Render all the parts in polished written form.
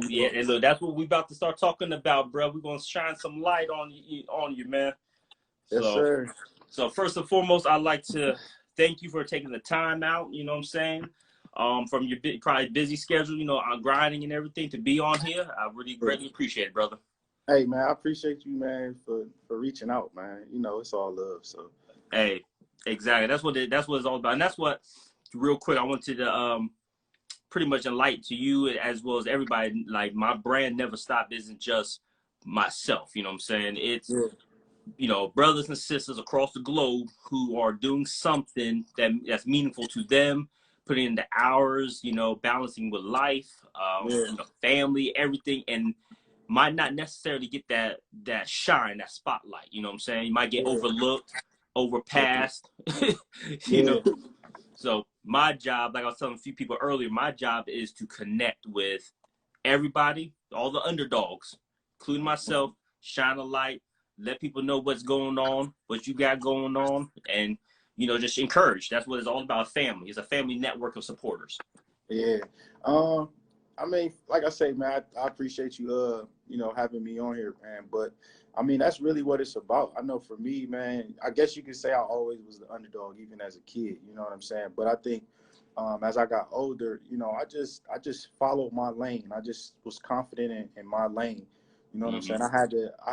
Yeah, and look, that's what we about to start talking about, bro. We're gonna shine some light on you, man. Yes, So, sir. so first and foremost, I'd like to thank you for taking the time out. You know what I'm saying? From your probably busy schedule, on grinding and everything to be on here. I really greatly appreciate it, brother. Hey, man, I appreciate you, man, for reaching out, man. It's all love. So, hey, exactly. That's what it's all about, and that's what. Real quick, I wanted to pretty much enlighten to you as well as everybody. Like, my brand NevaStop isn't just myself. You know what I'm saying? It's brothers and sisters across the globe who are doing something that's meaningful to them, putting in the hours, balancing with life, family, everything, and might not necessarily get that shine, that spotlight. You know what I'm saying? You might get overlooked, overpassed, So my job, like I was telling a few people earlier, my job is to connect with everybody, all the underdogs, including myself, shine a light, let people know what's going on, what you got going on, and, just encourage. That's what it's all about, family. It's a family network of supporters. Yeah. I mean, like I say, man, I appreciate you, having me on here, man. But, I mean, that's really what it's about. I know for me, man, I guess you could say I always was the underdog, even as a kid, you know what I'm saying? But I think as I got older, I just followed my lane. I just was confident in my lane. You know what I'm saying? I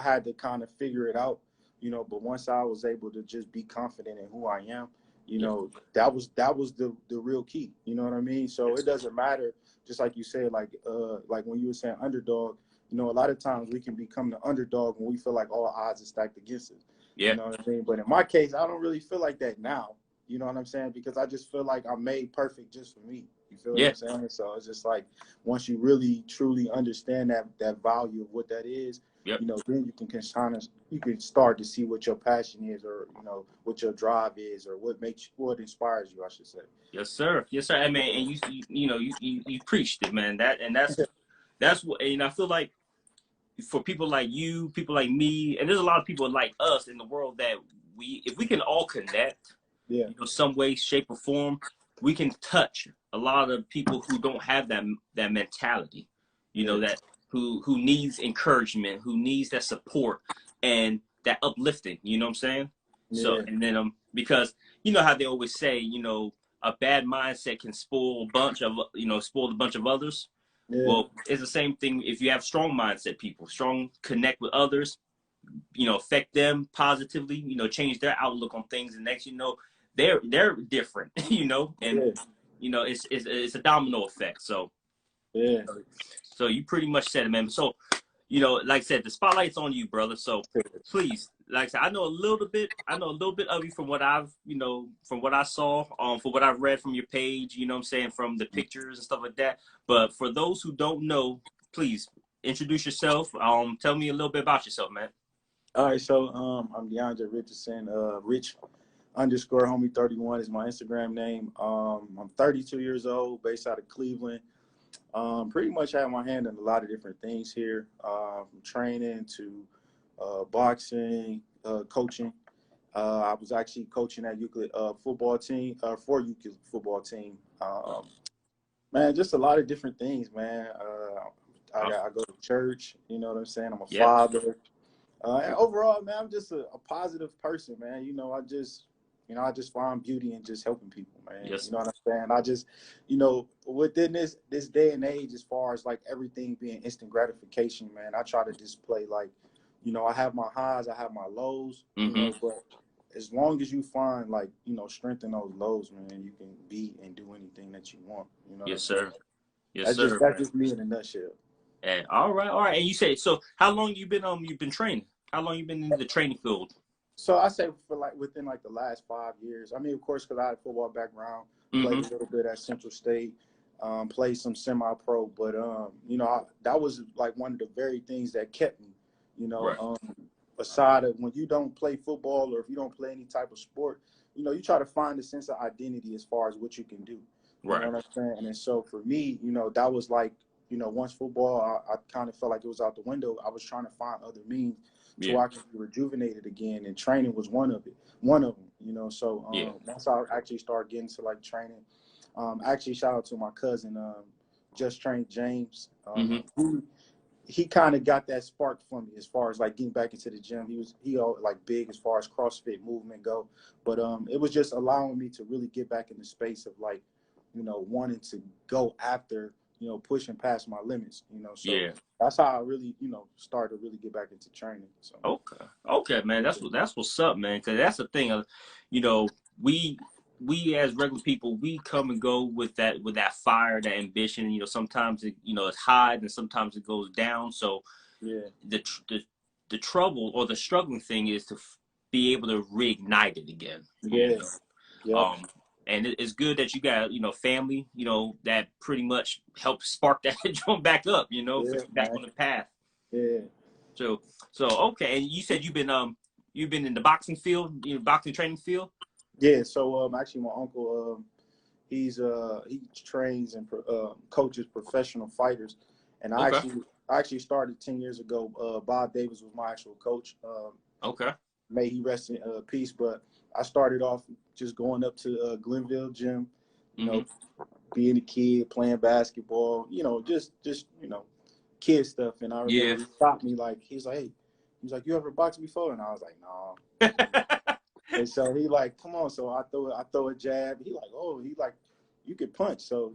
had to kind of figure it out, but once I was able to just be confident in who I am, that was the real key. You know what I mean? So it doesn't matter, just like you said, like when you were saying underdog, a lot of times we can become the underdog when we feel like all odds are stacked against us. Yeah. You know what I mean? But in my case, I don't really feel like that now. You know what I'm saying? Because I just feel like I'm made perfect just for me. You feel what I'm saying? So it's just like, once you really truly understand that value of what that is, then you can start to see what your passion is, or what your drive is, or what inspires you, I should say. Yes, sir. Yes, sir. I mean, and you preached it, man. That's what, and I feel like for people like you, people like me, and there's a lot of people like us in the world that if we can all connect, some way, shape, or form, we can touch a lot of people who don't have that mentality, that who needs encouragement, who needs that support and that uplifting. You know what I'm saying? Yeah. So, and then because how they always say, a bad mindset can spoil a bunch of others. Yeah. Well, it's the same thing if you have strong mindset people, strong connect with others, affect them positively, change their outlook on things, and next they're different, and it's a domino effect. So so you pretty much said it, man. So like I said, the spotlight's on you, brother. So please, like I said, I know a little bit of you from what I've, from what I saw, from what I've read from your page, you know what I'm saying, from the pictures and stuff like that. But for those who don't know, please introduce yourself. Tell me a little bit about yourself, man. All right, so I'm DeAndre Richardson. Rich_homie31 is my Instagram name. I'm 32 years old, based out of Cleveland. Pretty much have my hand in a lot of different things here, from training to boxing, coaching. I was actually coaching at Euclid football team, for Euclid football team. Man, just a lot of different things, man. I go to church, you know what I'm saying? I'm a father. And overall, man, I'm just a positive person, man. I just find beauty in just helping people, man. Yes. You know what I'm saying? I just, within this day and age, as far as like everything being instant gratification, man, I try to display like, I have my highs, I have my lows, but as long as you find like, strength in those lows, man, you can be and do anything that you want. Yes, sir. Yes, sir. That's just me in a nutshell. And all right. And you say, so how long you've been training? How long you been in the training field? So I say for within the last 5 years. I mean, of course, because I had a football background, played a little bit at Central State, played some semi-pro, but that was like one of the very things that kept me. Aside of when you don't play football, or if you don't play any type of sport, you try to find a sense of identity as far as what you can do. You know what I'm saying? And so for me, that was like, once football, I kind of felt like it was out the window. I was trying to find other means so I could be rejuvenated again, and training was one of them. So once I actually started getting to like training, actually shout out to my cousin just trained James. Mm-hmm. He kind of got that spark for me as far as like getting back into the gym. He like big as far as CrossFit movement go, but it was just allowing me to really get back in the space of like, wanting to go after, pushing past my limits, So Yeah. that's how I really, started to really get back into training. So Okay, man. That's what's up, man. Because that's the thing. You know, we as regular people, we come and go with that fire, that ambition. Sometimes it's high, and sometimes it goes down. So yeah, the trouble or the struggling thing is to be able to reignite it again. yeah, yep, And it's good that you got family that pretty much helps spark that joint back up. yeah, Put you back man, on the path. yeah. So okay, and you said you've been in the boxing field, boxing training field. Yeah, so actually my uncle he trains and coaches professional fighters, and Okay. I actually started 10 years ago. Bob Davis was my actual coach. Okay. May he rest in peace. But I started off just going up to Glenville Gym, Mm-hmm. being a kid, playing basketball, just kid stuff. And I Yeah. remember he stopped me like he's like, you ever boxed before? And I was like, no. And so he like, come on. So I throw a jab. He like, oh, he like, you could punch. So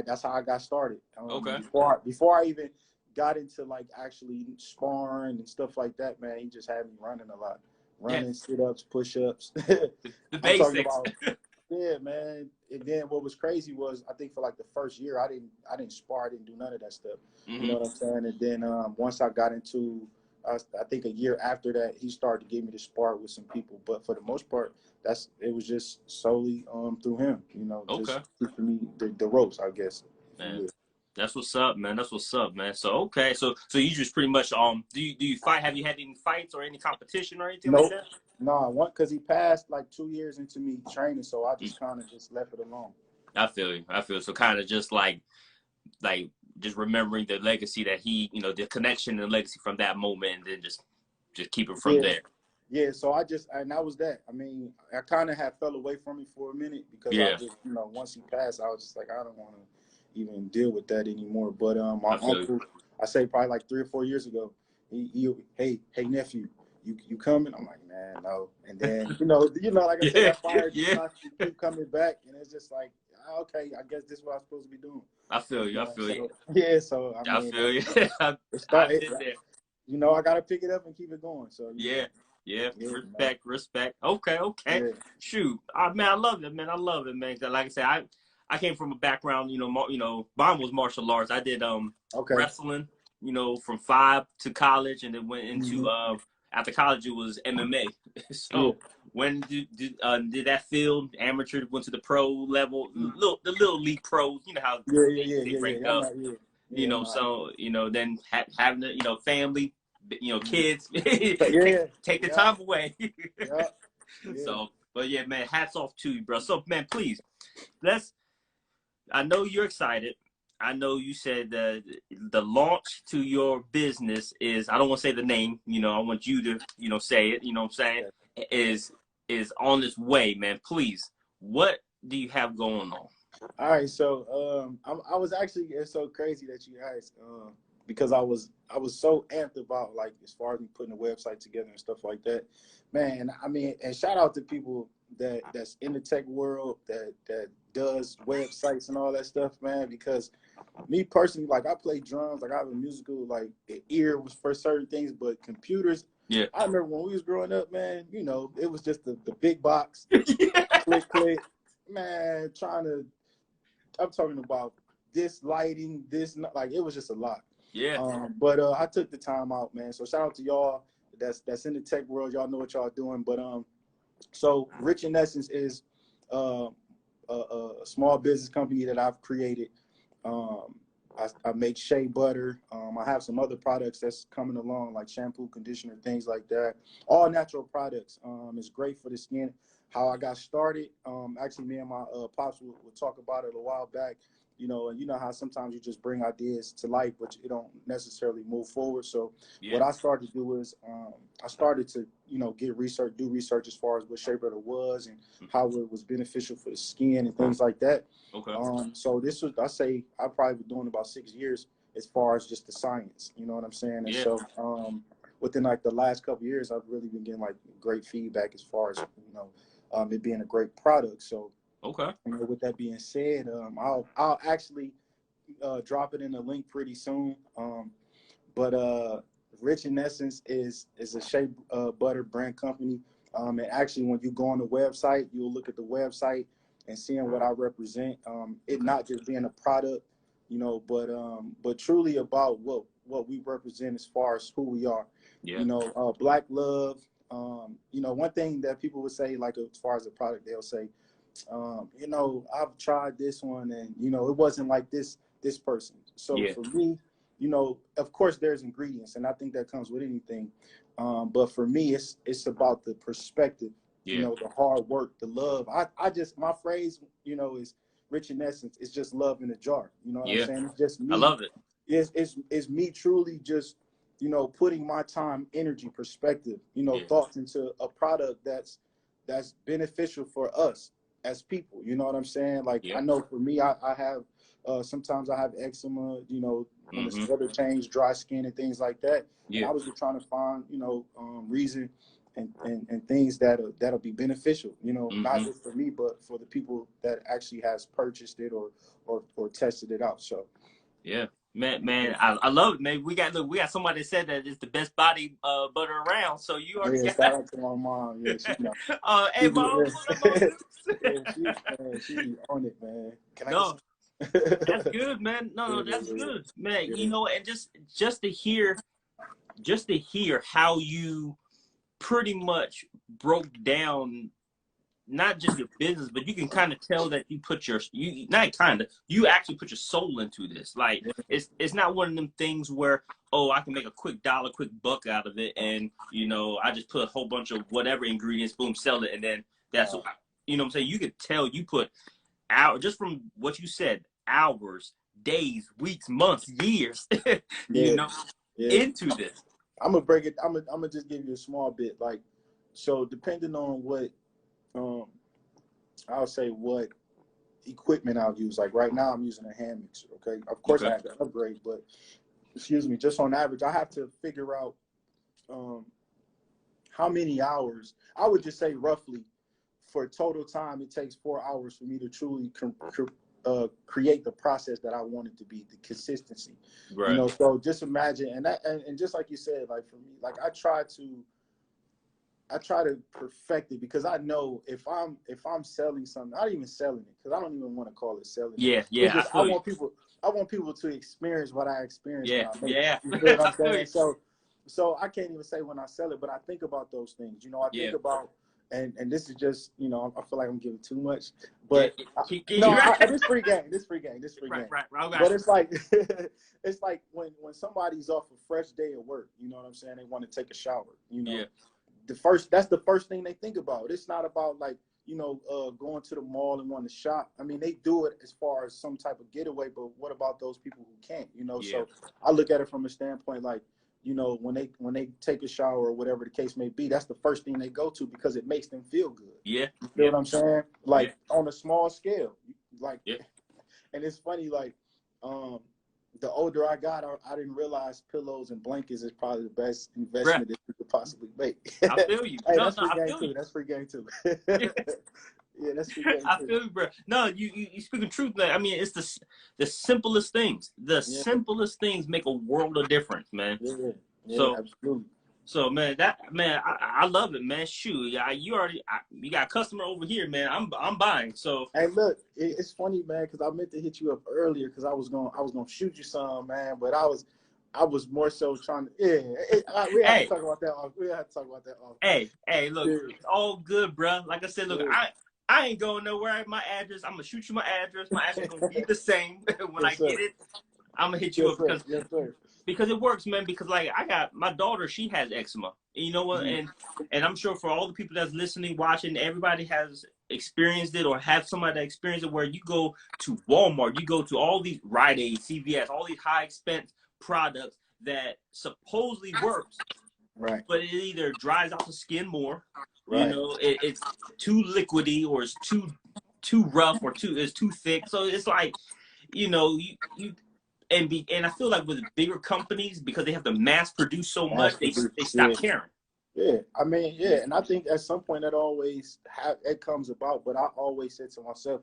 that's how I got started. Okay. Before I even got into like actually sparring and stuff like that, man, he just had me running a lot, Yeah. sit-ups, push-ups. The I'm talking basics. about, yeah, man. And then what was crazy was I think for like the first year I didn't spar, I didn't do none of that stuff. Mm-hmm. You know what I'm saying? And then once I got into I think a year after that, he started to get me to spar with some people. But for the most part, it was just solely through him, Okay. just teaching me the ropes, I guess. Man, Yeah. that's what's up, man. That's what's up, man. So okay, so you just pretty much do you fight? Have you had any fights or any competition or anything like Nope. that? No, because he passed like 2 years into me training, so I just kind of just left it alone. I feel you. I feel so kind of just like just remembering the legacy that he, the connection and legacy from that moment, and then just keep it from there. Yeah, so and that was that. I mean, I kind of had fell away from it for a minute because I just, once he passed, I was just like, I don't want to even deal with that anymore. But my uncle, I say probably like 3 or 4 years ago, hey nephew, you coming? I'm like, man, no. And then like I said, that fire just keep coming back, and it's just like, okay, I guess this is what I'm supposed to be doing. I feel you. I feel you. Yeah, so I mean, feel you. I got to pick it up and keep it going. So yeah, respect. Okay. Yeah. Shoot, man, I love it, man. I love it, man. Like I said, I came from a background, mine was martial arts. I did wrestling, from 5 to college, and then went into after college it was MMA. So when did that field amateur went to the pro level, the little league pros, how they rank up. So then having the family, kids, take the time away. So, but yeah, man, hats off to you, bro. So, man, please, I know you're excited. I know you said the launch to your business is, I don't want to say the name, I want you to, say it, what I'm saying, is on its way, man. Please, what do you have going on? All right, so I was actually, it's so crazy that you asked, because I was so amped about like as far as me putting a website together and stuff like that, man. I mean, and shout out to people that's in the tech world that does websites and all that stuff, man. Because me personally, like I play drums, like I have a musical like ear for certain things, but computers. Yeah. I remember when we was growing up, man. It was just the big box, click, man. I'm talking about this lighting, like it was just a lot. Yeah. But I took the time out, man. So shout out to y'all that's in the tech world. Y'all know what y'all doing. But so Rich in Essence is a small business company that I've created. I make shea butter. I have some other products that's coming along, like shampoo, conditioner, things like that. All natural products. It's great for the skin. How I got started, actually, me and my pops would talk about it a while back. you know, and you know how sometimes you just bring ideas to life, but it don't necessarily move forward. So what I started to do is I started to, you know, do research as far as what shea butter was and how it was beneficial for the skin and things like that. Okay. So this was, I probably been doing about 6 years as far as just the science, you know what I'm saying? And so within like the last couple of years, I've really been getting like great feedback as far as, you know, it being a great product. So Okay. you know, with that being said, I'll actually drop it in the link pretty soon. But Rich in Essence is a shea butter brand company. And actually, when you go on the website, you'll look at the website and seeing what I represent. It not just being a product, you know, but truly about what we represent as far as who we are. Yeah. You know, Black love. You know, one thing that people would say, like as far as the product, they'll say, you know, I've tried this one and, you know, it wasn't like this person. So for me, you know, of course there's ingredients and I think that comes with anything. But for me, it's about the perspective, you know, the hard work, the love. I just, my phrase, you know, is Rich in Essence. It's just love in a jar. You know what I'm saying? It's just me. I love it. It's me truly just, you know, putting my time, energy, perspective, you know, thoughts into a product that's beneficial for us as people, you know what I'm saying? Like, I know for me, I have, sometimes I have eczema, you know, when the weather change, dry skin and things like that. And I was just trying to find, you know, reason and things that'll be beneficial, you know, not just for me, but for the people that actually has purchased it or tested it out. So, man, I love it, man. We got somebody that said that it's the best body butter around. So you already got. Shout out to my mom. Yeah, she know. Hey, mom, she be on it, man. That's good, man. No, that's good, man. You know, and just to hear how you pretty much broke down not just your business, but you can kind of tell that you actually put your soul into this. Like it's not one of them things where, oh, I can make a quick buck out of it, and you know, I just put a whole bunch of whatever ingredients, boom, sell it, and then that's you know what I'm saying. You could tell you put out just from what you said, hours, days, weeks, months, years, you know, into this. I'm gonna break it. I'm gonna just give you a small bit. Like, so depending on what, I'll say what equipment I'll use. Like right now, I'm using a hand mixer. Okay, of course I have to upgrade, but excuse me, just on average, I have to figure out how many hours. I would just say roughly, for total time, it takes 4 hours for me to truly create the process that I want it to be, the consistency. Right. You know, so just imagine, and just like you said, like for me, like I try to perfect it, because I know if I'm selling something, not even selling it, because I don't even want to call it selling. I want people to experience what I experienced. You know what I'm saying? So I can't even say when I sell it, but I think about those things. You know, I think about. And this is just, you know, I feel like I'm giving too much, but this free game. Right. But it's like, it's like when somebody's off a fresh day of work, you know what I'm saying? They want to take a shower, you know, that's the first thing they think about. It's not about like, you know, going to the mall and wanting to shop. I mean, they do it as far as some type of getaway, but what about those people who can't, you know? So I look at it from a standpoint, like, you know, when they take a shower or whatever the case may be, that's the first thing they go to because it makes them feel good. You feel what I'm saying? Like on a small scale, like, and it's funny, like, the older I got, I didn't realize pillows and blankets is probably the best investment that you could possibly make. I feel you. Hey, that's free game too. Yeah, that's free game too. I feel you, bro. No, you speaking truth, man. I mean, it's the simplest things. The simplest things make a world of difference, man. So absolutely. So man, I love it, man. Shoot, you got a customer over here, man. I'm buying. So hey, look, it's funny, man, because I meant to hit you up earlier because I was gonna shoot you some, man, but I was more so trying to. We have to talk about that. Hey, look, it's all good, bro. Like I said, look, I ain't going nowhere. My address, I'm gonna shoot you my address. My address gonna be the same when I get it. I'm gonna hit you up because because it works, man. Because like I got my daughter, she has eczema. And you know what? Mhm. And I'm sure for all the people that's listening, watching, everybody has experienced it or have somebody that experienced it. Where you go to Walmart, you go to all these Rite Aid, CVS, all these high expense products that supposedly works, Right. but it either dries out the skin more, you Right. know, it's too liquidy or it's too rough or it's too thick. So it's like, you know, you and I feel like with bigger companies, because they have to mass produce so much, Mass they produced. stop Yeah. caring. Yeah. I mean, yeah, and I think at some point that always it comes about. But I always said to myself,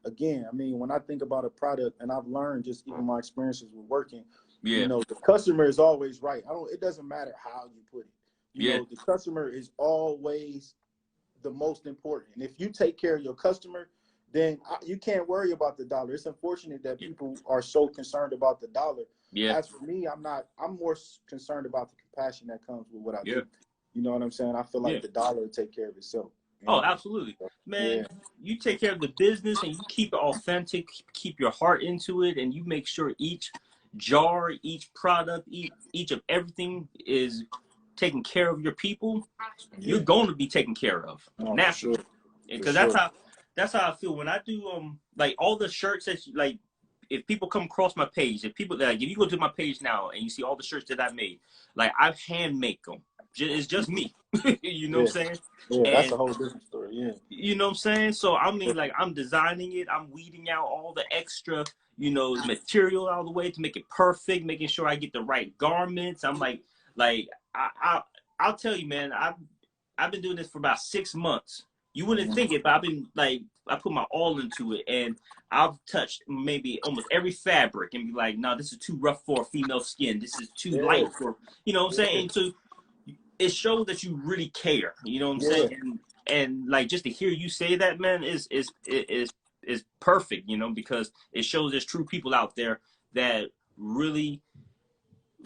again, I mean, when I think about a product, and I've learned just even my experiences with working, Yeah, the customer is always right. It doesn't matter how you put it. yeah, The customer is always the most important. And if you take care of your customer, then you can't worry about the dollar. It's unfortunate that yeah, people are so concerned about the dollar. yeah, As for me, I'm not. I'm more concerned about the compassion that comes with what I yeah, do. You know what I'm saying? I feel yeah. like the dollar will take care of itself. Oh, absolutely, Yeah, man. You take care of the business and you keep it authentic, keep your heart into it, and you make sure each jar, each product, each of everything is taking care of your people. You're yeah. going to be taken care of No, for sure, naturally, for because sure. that's how I feel when I do like all the shirts that like if people come across my page, if you go to my page now and you see all the shirts that I made, like I hand make them. It's just me, you know Yeah, what I'm saying? yeah. That's a And whole different story. Yeah, you know what I'm saying? So I mean, like I'm designing it, I'm weeding out all the extra, material out of the way to make it perfect, making sure I get the right garments. I'm like I'll tell you, man, I've been doing this for about 6 months. You wouldn't mm-hmm. think it, but I've been like I put my all into it, and I've touched maybe almost every fabric, and be like, no, this is too rough for a female skin. This is too Yeah, light for, you know what I'm saying? yeah, And so it shows that you really care. You know what I'm yeah. saying? And like just to hear you say that, man, is perfect. Because it shows there's true people out there that really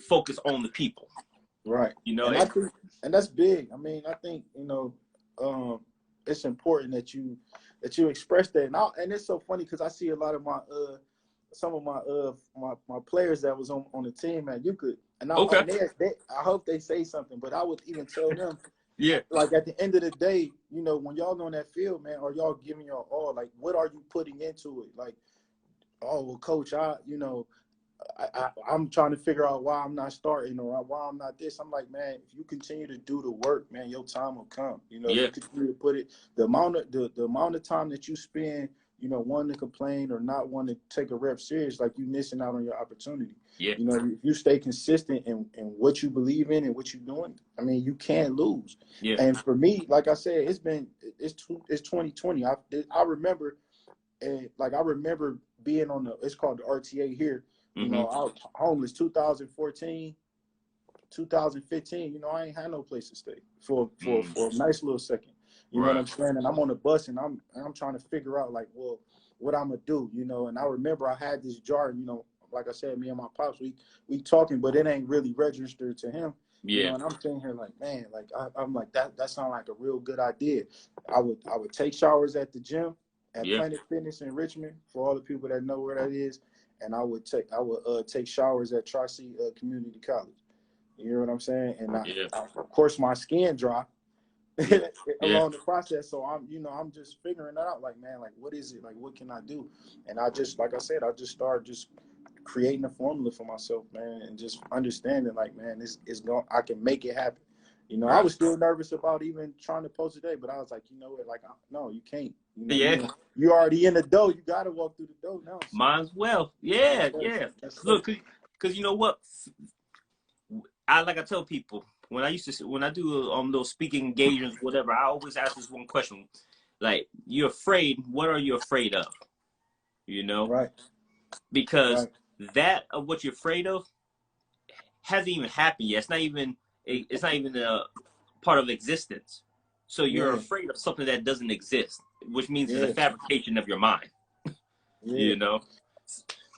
focus on the people. Right. You know, And I think, and that's big. I mean, I think, it's important that you express that. And it's so funny because I see a lot of my some of my players that was on the team, man. You could and okay, I hope they say something, but I would even tell them, yeah, like, at the end of the day, when y'all on that field, man, are y'all giving your all? Like, what are you putting into it? Like, oh well, coach, I'm trying to figure out why I'm not starting or why I'm not this. I'm like, man, if you continue to do the work, man, your time will come. yeah, You continue to put it, the amount of time that you spend, wanting to complain or not wanting to take a rep serious, like you missing out on your opportunity. yeah, If you stay consistent in what you believe in and what you're doing, I mean, you can't lose. yeah, And for me, like I said, it's 2020. I remember, and like I remember being it's called the RTA here. mm-hmm, I was homeless 2014, 2015. I ain't had no place to stay for a nice little second. You know what right, I'm saying? And I'm on the bus and I'm trying to figure out, like, well, what I'm gonna do. And I remember I had this jar. Like I said, me and my pops, we talking, but it ain't really registered to him. yeah, And I'm sitting here like, man, like I'm like that sounds like a real good idea. I would take showers at the gym at yeah, Planet Fitness in Richmond, for all the people that know where that is. And I would take showers at Tri-C Community College. You know what I'm saying? And yeah, of course my skin dry yeah, yeah, along the process. So I'm just figuring that out. Like, man, like, what is it? Like, what can I do? And I just, like I said, I just started just creating a formula for myself, man, and just understanding, like, man, this is going. I can make it happen. I right, was still nervous about even trying to post today, but I was like, what? Like, no, you can't. yeah. You already in the door. You got to walk through the door now. So, Mine's well, yes, yeah, sir. yeah. Yes, sir. Look, because you know what, I tell people when I do those speaking engagements, whatever, I always ask this one question, like, you're afraid. What are you afraid of? You know, Right, because right. that of what you're afraid of hasn't even happened yet. It's not even a part of existence. So you're Yeah, afraid of something that doesn't exist, which means it's a yeah, fabrication of your mind. yeah. You know,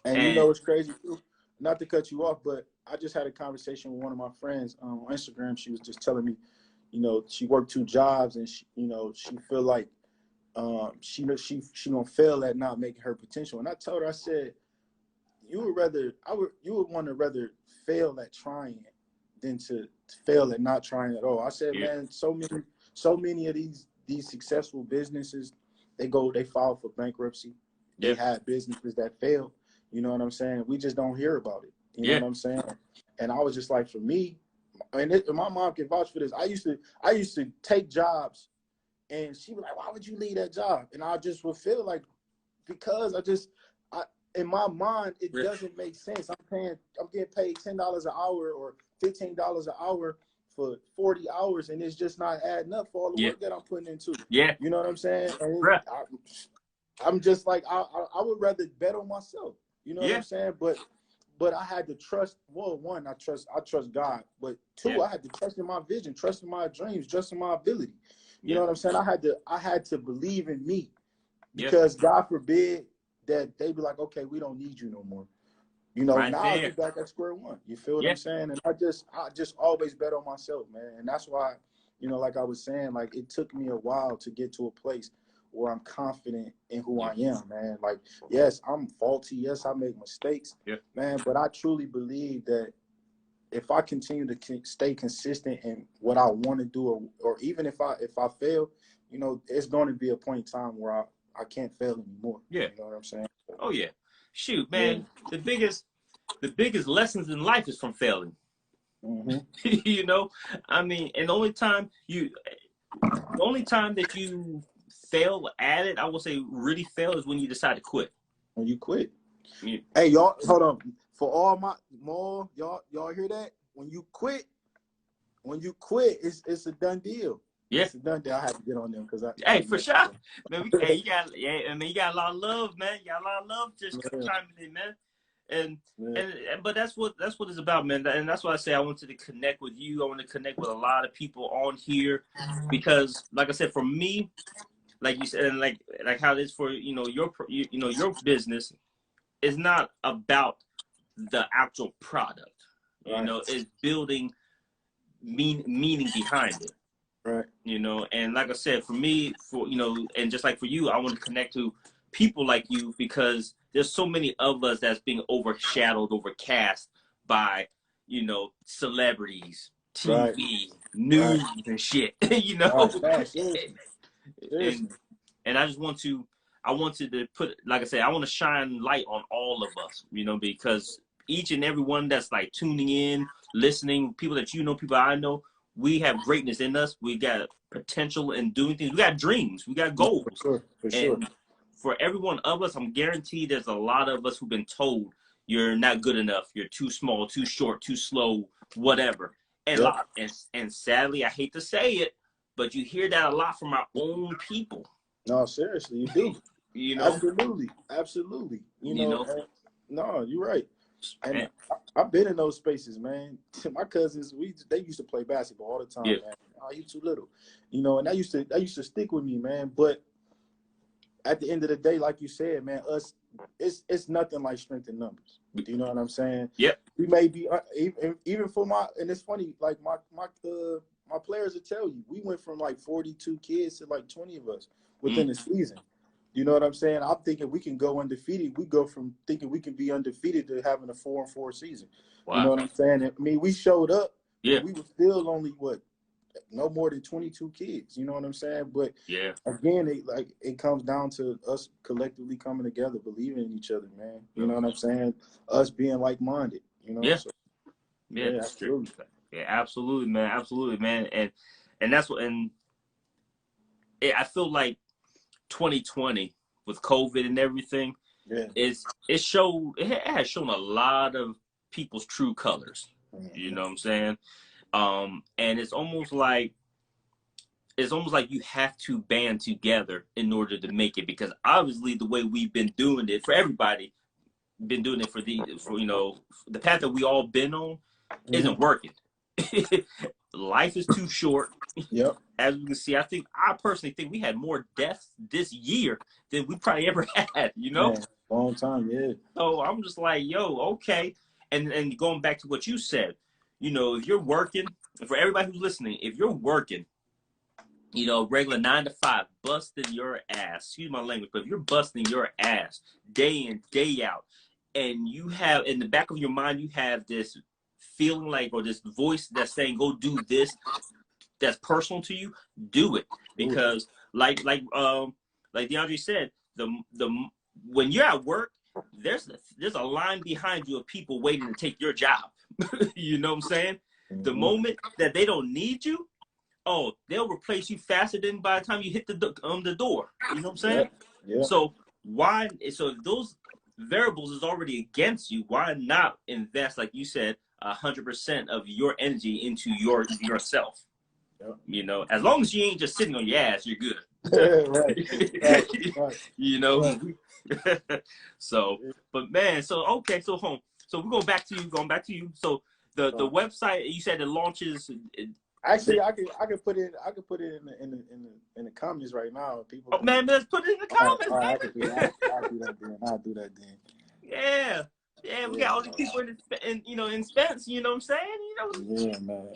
And and it's crazy too. Not to cut you off, but I just had a conversation with one of my friends on Instagram. She was just telling me, she worked 2 jobs and she feel like she gonna fail at not making her potential. And I told her, I said, you would want to rather fail at trying than to fail at not trying at all. I said, Yeah. man, so many of these successful businesses, they file for bankruptcy. They Yeah. had businesses that failed. You know what I'm saying? We just don't hear about it. You know Yeah. what I'm saying? And I was just like, for me, and my mom can vouch for this. I used to take jobs, and she was like, "Why would you leave that job?" And I just would feel like, because in my mind, it doesn't make sense. I'm getting paid $10 an hour or $15 an hour for 40 hours, and it's just not adding up for all the work that I'm putting into. Yeah. You know what I'm saying? And I'm just like, I would rather bet on myself. You know what I'm saying? But I had to trust. Well, one, I trust God. But two, I had to trust in my vision, trust in my dreams, trust in my ability. You know what I'm saying? I had to believe in me, because God forbid that they be like, okay, we don't need you no more. You know, now I'll get back at square one. You feel what I'm saying? And I just always bet on myself, man. And that's why, you know, like I was saying, like it took me a while to get to a place where I'm confident in who I am, man. Like, yes, I'm faulty. Yes, I make mistakes, man. But I truly believe that if I continue to stay consistent in what I want to do, or even if I fail, you know, it's going to be a point in time where I can't fail anymore. Yeah. You know what I'm saying? Oh yeah. Shoot, man. Yeah. The biggest lessons in life is from failing. Mm-hmm. You know, I mean, and the only time that you fail at it, I will say really fail, is when you decide to quit. When you quit. Yeah. Hey, y'all, hold on. For all y'all hear that? When you quit, it's a done deal. Yeah. It's a done deal. I have to get on them because for sure. Man, you got a lot of love, man. You got a lot of love just chiming in, man. But that's what it's about, man. And that's why I say I wanted to connect with you. I want to connect with a lot of people on here, because, like I said, for me, like you said, and like how it is for your business is not about the actual product. You know, it's building meaning behind it. Right. You know, and like I said, for me, and just like for you, I want to connect to people like you, because there's so many of us that's being overcast by, celebrities, TV, news, and shit. You know, and I just wanted to put, like I said, I want to shine light on all of us, because each and every one that's like tuning in, listening, people that people I know, we have greatness in us. We got potential in doing things. We got dreams. We got goals. For sure. And for every one of us, I'm guaranteed there's a lot of us who've been told you're not good enough. You're too small, too short, too slow, whatever. And sadly, I hate to say it, but you hear that a lot from our own people. No, seriously, you do. Absolutely. No, you're right. And I've been in those spaces, man. My cousins, they used to play basketball all the time, man. Oh, you too little, and that used to stick with me, man. But at the end of the day, like you said, man, it's nothing like strength in numbers. You know what I'm saying? Yep. We may be even for and it's funny, like my players will tell you, we went from like 42 kids to like 20 of us within the season. You know what I'm saying? I'm thinking we can go undefeated. We go from thinking we can be undefeated to having a 4-4 season. Wow. You know what I'm saying? I mean, we showed up. Yeah. We were still only no more than 22 kids. You know what I'm saying? But again, it comes down to us collectively coming together, believing in each other, man. You know what I'm saying? Us being like-minded. Yeah. So, absolutely. Yeah, absolutely, man. Absolutely, man. And that's what. And I feel like 2020 with COVID and everything, it has shown a lot of people's true colors. You know what I'm saying? And it's almost like you have to band together in order to make it, because obviously the way we've been doing it, for everybody, been doing it for the path that we all been on isn't working. Life is too short. Yep. As we can see, I personally think we had more deaths this year than we probably ever had, Man, long time, yeah. So I'm just like, yo, okay. And going back to what you said, if you're working, for everybody who's listening, if you're working, regular 9 to 5, busting your ass, excuse my language, but if you're busting your ass day in, day out, and you have in the back of your mind, you have this feeling like, or this voice that's saying, go do this, that's personal to you, do it. Because like DeAndre said, the when you're at work, there's a line behind you of people waiting to take your job. You know what I'm saying? The moment that they don't need you, oh, they'll replace you faster than by the time you hit the door. You know what I'm saying? Yeah. So if those variables is already against you, why not invest, like you said, 100% of your energy into yourself? Yep. You know, as long as you ain't just sitting on your ass, you're good. right. You know. Right. So, but man, so okay, so we're going back to you. So the website, you said it launches. Actually, I could put it in the comments right now. People. Oh man, let's put it in the comments. All right, I can do that. I'll do that then. Yeah. Yeah, we got all these people in Spence, you know what I'm saying? You know, yeah, man.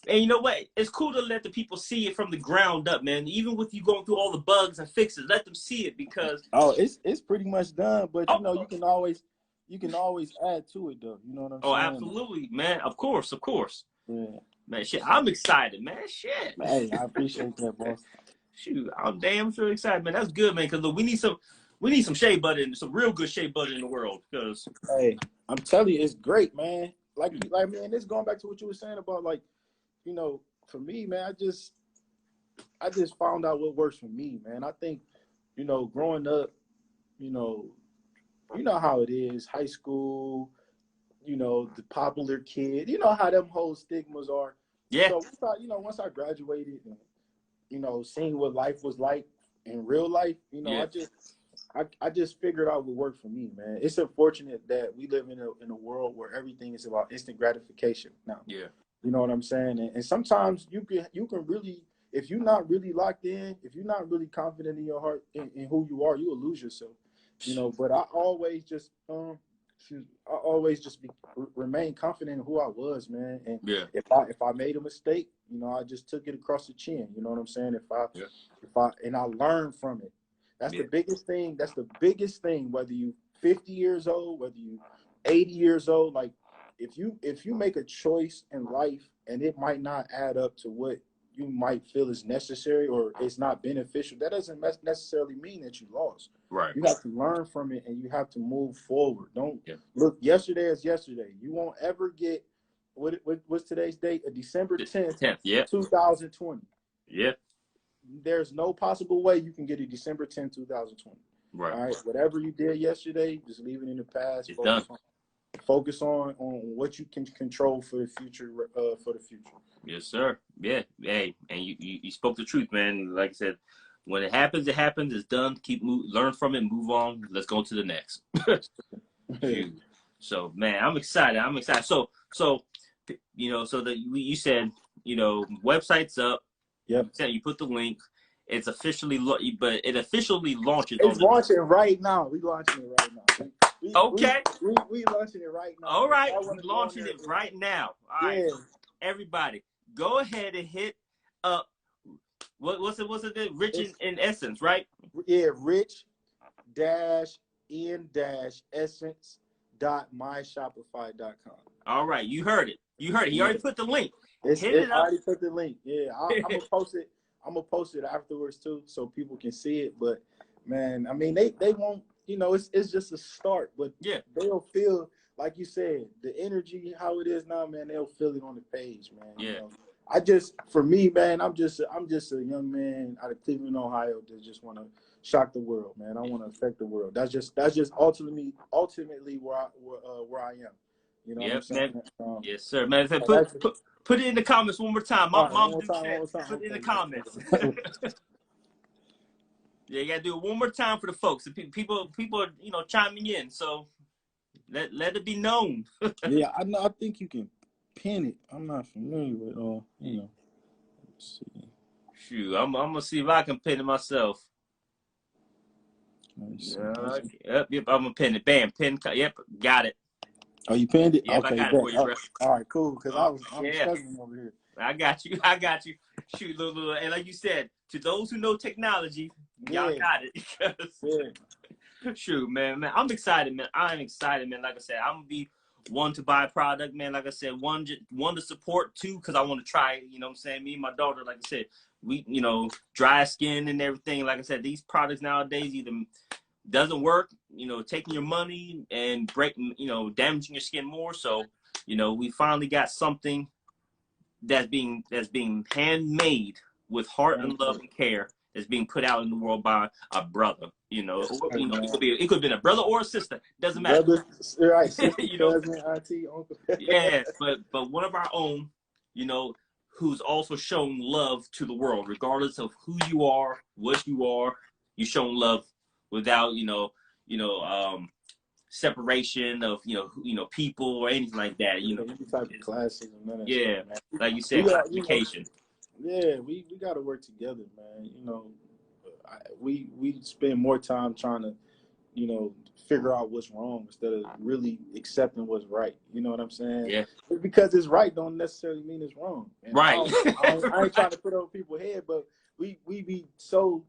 And you know what? It's cool to let the people see it from the ground up, man. Even with you going through all the bugs and fixes, let them see it because it's pretty much done, but you can always add to it though. You know what I'm saying? Oh, absolutely, man. Of course. Yeah. Man, shit, I'm excited, man. Shit. Hey, I appreciate that, boss. Shoot, I'm damn sure excited, man. That's good, man. Because look, we need some shea butter, some real good shea butter in the world. Because hey, I'm telling you, it's great, man. Like man, this going back to what you were saying about for me, man, I just found out what works for me, man. I think, growing up, you know how it is, high school, the popular kid, you know how them whole stigmas are. Yeah. So once I graduated and, seeing what life was like in real life, yeah. I just figured out what worked for me, man. It's unfortunate that we live in a world where everything is about instant gratification now. Yeah. You know what I'm saying? And sometimes you can really, if you're not really locked in, if you're not really confident in your heart in who you are, you will lose yourself. But I always just remain confident in who I was, man. And if I made a mistake, I just took it across the chin. You know what I'm saying? If I learned from it. That's the biggest thing. That's the biggest thing. Whether you 50 years old, whether you 80 years old, like if you make a choice in life and it might not add up to what you might feel is necessary or it's not beneficial, that doesn't necessarily mean that you lost. Right. You have to learn from it and you have to move forward. Don't look, yesterday is yesterday. You won't ever get what's today's date? December 10th, 2020. Yeah. There's no possible way you can get a December 10th, 2020. Right. All right. Whatever you did yesterday, just leave it in the past. It's done. Focus on what you can control for the future. Yes, sir. Yeah. Hey, and you spoke the truth, man. Like I said, when it happens, it happens. It's done. Learn from it. Move on. Let's go to the next. So, man, I'm excited. So that you said, website's up. Yep. You put the link. It's officially, but it officially launches. It's launching right now. We launching it right now. Okay. We launching it right now. All right. We're launching it right now. All right. Everybody, go ahead and hit up. What's it? Rich in Essence, right? Yeah. rich-in-essence.myshopify.com. All right. You heard it. He already put the link. I already put the link. Yeah. I'm gonna post it. I'm gonna post it afterwards too, so people can see it. But man, I mean, they won't. It's just a start, but they'll feel, like you said, the energy, how it is now, man. They'll feel it on the page, man. Yeah. For me, man, I'm just a young man out of Cleveland, Ohio, that just want to shock the world, man. I want to affect the world. That's just ultimately where I am. You know what I'm saying? Yes, sir, man. Put it in the comments one more time. Mom, put it in the comments. Yeah, you gotta do it one more time for the folks. People are, chiming in. So let it be known. Yeah, I know. I think you can pin it. I'm not familiar with Let's see. Shoot, I'm gonna see if I can pin it myself. Yep, I'm gonna pin it. Bam, pin. Yep, got it. Oh, you pinned it? Yep, okay, I got it for you, bro. All right, cool. Because I'm struggling over here. I got you. Shoot, little, and like you said, to those who know technology, y'all got it. Shoot, man, I'm excited, man. I'm excited, man. Like I said, I'm gonna be one to buy a product, man. Like I said, one to support, two, because I want to try it. You know what I'm saying? Me and my daughter, like I said, we, dry skin and everything. Like I said, these products nowadays either doesn't work, taking your money and breaking, damaging your skin more. So, we finally got something that's being handmade with heart and love and care, that's being put out in the world by a brother. It could have been a brother or a sister. Doesn't matter. Brother, right? Sister, cousin, auntie, uncle. Yeah, but one of our own, who's also shown love to the world, regardless of who you are, what you are. You shown love without separation of people or anything like that. Any type of classes and none of that Yeah, stuff, man. like you said, classification. Yeah, we got to work together, man. We spend more time trying to, figure out what's wrong instead of really accepting what's right. You know what I'm saying? Yeah. Because it's right don't necessarily mean it's wrong. And right. I ain't trying to put over people's head, but we be so,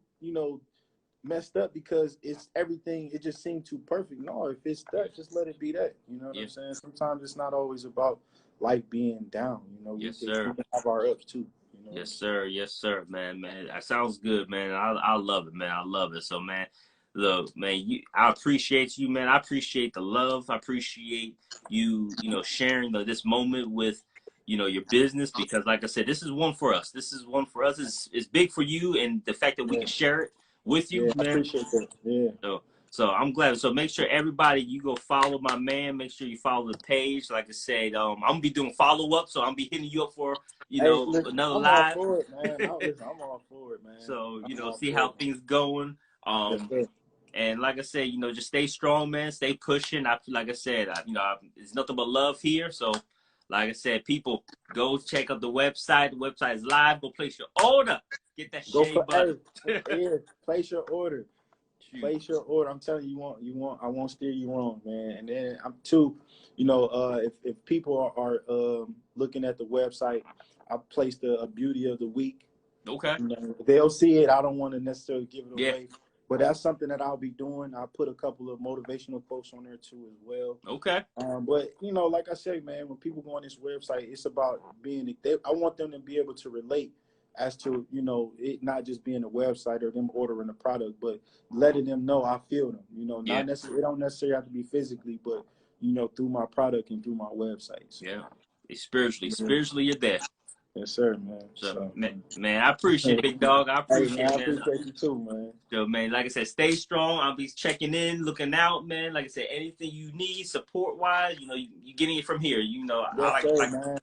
messed up because it's everything. It just seemed too perfect. No, if it's that, just let it be that. You know what I'm saying? Sometimes it's not always about life being down. Yes, sir. We can have our ups too. Yes, sir. Yes, sir, man. That sounds good, man. I love it, man. I love it. So, man, look, man, I appreciate you, man. I appreciate the love. I appreciate you, sharing this moment with, your business, because like I said, this is one for us. This is one for us. It's big for you, and the fact that we can share it with you, man. I appreciate that. Yeah. So I'm glad. So make sure everybody, you go follow my man. Make sure you follow the page. Like I said, I'm gonna be doing follow-up, so I'm gonna be hitting you up for another live. I'm all for it, man. I'm all for it, man. So see how things going. And like I said, just stay strong, man. Stay pushing. Like I said, it's nothing but love here. So, like I said, people, go check out the website. The website is live. Go place your order. Get that shea butter. Place your order. Place your order. I'm telling you, I won't steer you wrong, man. And then I'm too, if people are looking at the website, I placed a beauty of the week. Okay. They'll see it. I don't want to necessarily give it away, but that's something that I'll be doing. I put a couple of motivational quotes on there too as well. Okay. But like I say, man, when people go on this website, it's about I want them to be able to relate as to, it not just being a website or them ordering a product, but letting them know I feel them, not necessarily, it don't necessarily have to be physically, but, through my product and through my website. So, spiritually you're there. Yes, sir, man. So, man, I appreciate it, big dog. I appreciate it, man. I appreciate you too, man. So, man, like I said, stay strong. I'll be checking in, looking out, man. Like I said, anything you need support-wise, you getting it from here. Man.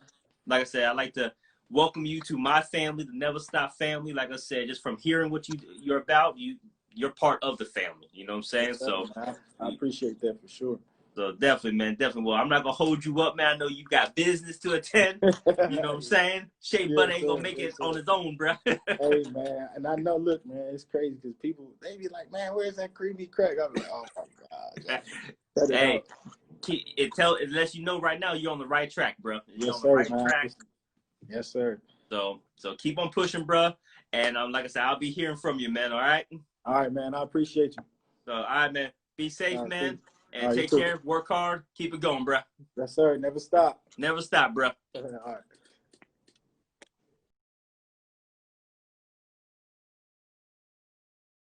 Like I said, I like to welcome you to my family, the NevaStop family. Like I said, just from hearing what you're about, you're part of the family. You know what I'm saying? So I appreciate that for sure. So definitely, man, definitely. Well, I'm not gonna hold you up, man. I know you got business to attend. You know what I'm saying? Shea Butter ain't gonna make it on his own, bro. Hey, man, and I know. Look, man, it's crazy because people they be like, man, where's that creamy crack? I'm like, oh my god. Hey, it lets you know right now you're on the right track, bro. You're on the right track. Yes, sir. So keep on pushing, bro. And like I said, I'll be hearing from you, man. All right. All right, man. I appreciate you. So, all right, man. Be safe, man. And take care. Work hard. Keep it going, bro. Yes, sir. Never stop. Never stop, bro. All right.